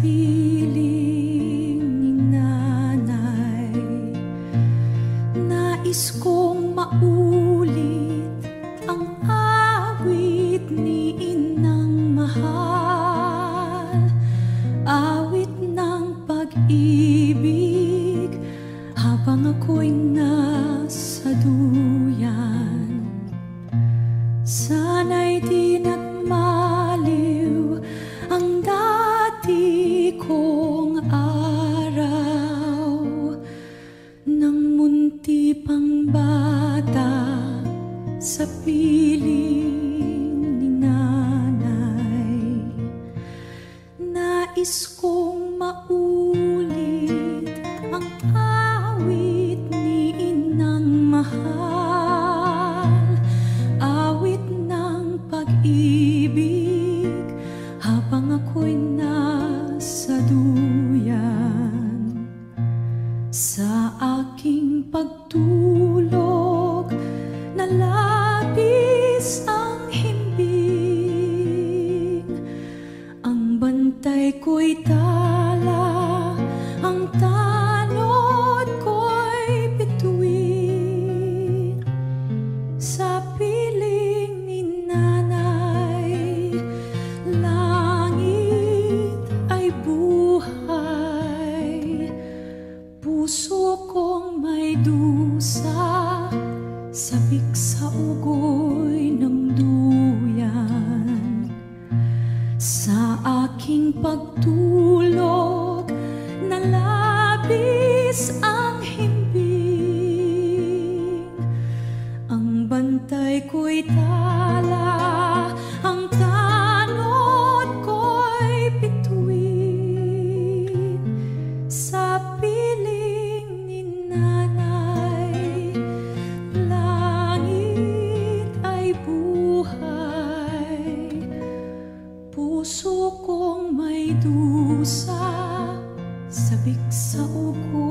piling ni nanay. Nais kong maulit ang awit ni inang mahal, awit ng pag-ibig habang ako'y nasa duyan. Sana'y di nagmaliw ang dati kong araw, nang munti pang bata sa piling ni nanay. Nais kong maulit ang awit ni inang mahal, awit ng pag-ibig habang ako'y nasa duyan. Sa aking pagtulog na labis ang himbing, ang bantay ko'y tala, ang tanod ko'y bituin. Sa piling ni nanay, langit ay buhay, puso kong may dusa, sabik sa ugoy ng duyan. Sa aking pagtulog na labis ang himbing, ang bantay ko'y tala, ang tanod ko'y bituin. Sa piling ni nanay, langit ay buhay, puso kong may dusa, sabik sa ugo